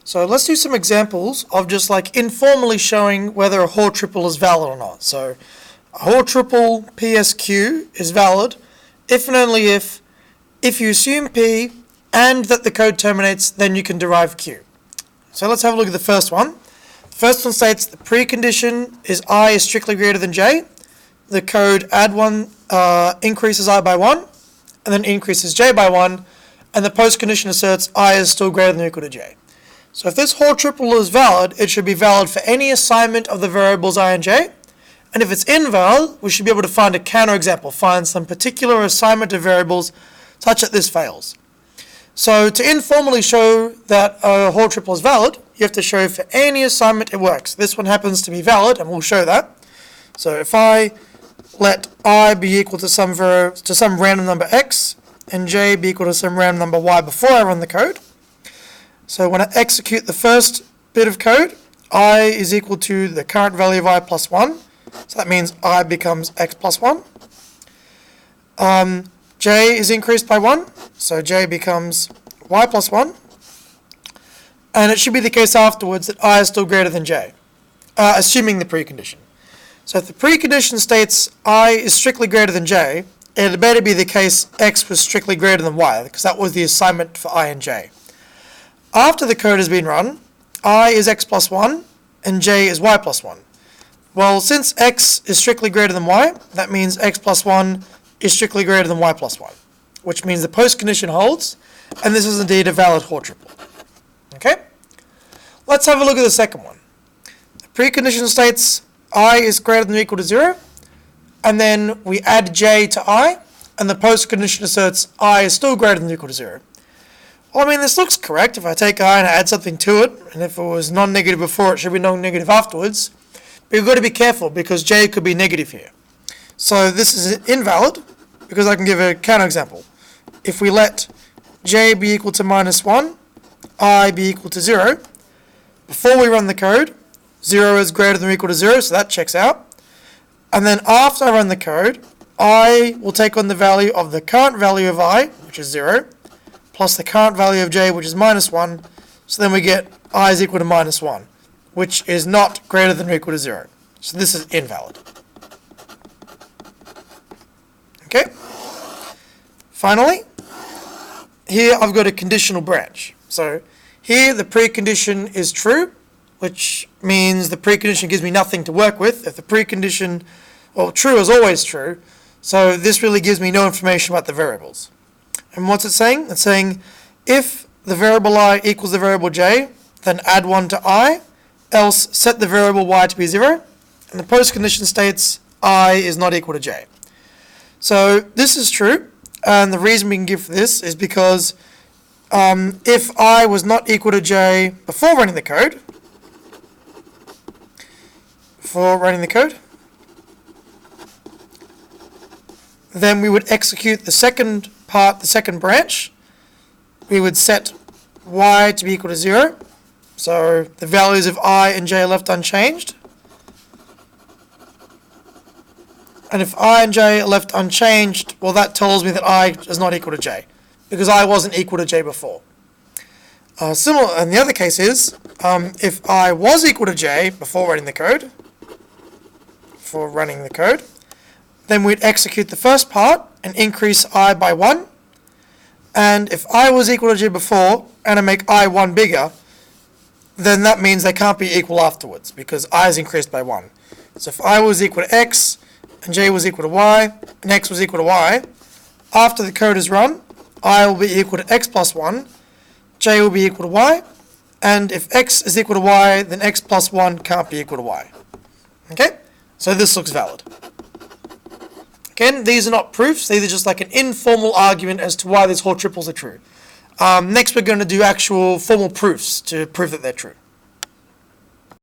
So let's do some examples of just like informally showing whether a hoare triple is valid or not. So a hoare triple PSQ is valid if and only if you assume P and that the code terminates, then you can derive Q. So let's have a look at the first one. The first one states the precondition is I is strictly greater than J. The code add 1 increases I by 1 and then increases J by 1, and the postcondition asserts I is still greater than or equal to J. So if this hoare triple is valid, it should be valid for any assignment of the variables I and J. And if it's invalid, we should be able to find a counterexample, find some particular assignment of variables such that this fails. So to informally show that a hoare triple is valid, you have to show for any assignment it works. This one happens to be valid, and we'll show that. So if I let I be equal to some random number x, and j be equal to some random number y before I run the code. So when I execute the first bit of code, I is equal to the current value of I plus 1. So that means I becomes x plus 1. J is increased by 1, so j becomes y plus 1. And it should be the case afterwards that I is still greater than j, assuming the precondition. So if the precondition states I is strictly greater than j, it had better be the case x was strictly greater than y, because that was the assignment for I and j. After the code has been run, I is x plus 1 and j is y plus 1. Well, since x is strictly greater than y, that means x plus 1 is strictly greater than y plus 1, which means the postcondition holds, and this is indeed a valid hoare triple. Okay? Let's have a look at the second one. The precondition states I is greater than or equal to 0, and then we add j to I, and the postcondition asserts I is still greater than or equal to 0. Well, I mean, this looks correct. If I take I and I add something to it, and if it was non-negative before, it should be non-negative afterwards. But you've got to be careful, because j could be negative here. So this is invalid, because I can give a counterexample. If we let j be equal to minus 1, I be equal to 0, before we run the code, 0 is greater than or equal to 0, so that checks out. And then after I run the code, I will take on the value of the current value of I, which is 0, plus the current value of j, which is minus 1, so then we get I is equal to minus 1, which is not greater than or equal to 0. So this is invalid. Okay? Finally, here I've got a conditional branch. So here the precondition is true, which means the precondition gives me nothing to work with. If the precondition, well, true is always true, so this really gives me no information about the variables. And what's it saying? It's saying if the variable I equals the variable j, then add 1 to I, else set the variable y to be 0, and the postcondition states I is not equal to j. So this is true, and the reason we can give for this is because if I was not equal to j before running the code, then we would execute the second part, the second branch. We would set y to be equal to 0. So the values of I and j are left unchanged. And if I and j are left unchanged, well, that tells me that I is not equal to j, because I wasn't equal to j before. Similar, and the other case is, if I was equal to j before running the code, then we'd execute the first part and increase I by 1. And if I was equal to j before, and I make I 1 bigger, then that means they can't be equal afterwards, because I is increased by 1. So if I was equal to x, and j was equal to y, and x was equal to y, after the code is run, I will be equal to x plus 1, j will be equal to y, and if x is equal to y, then x plus 1 can't be equal to y. Okay? So this looks valid. Again, these are not proofs, these are just like an informal argument as to why these hoare triples are true. Next we're going to do actual formal proofs to prove that they're true.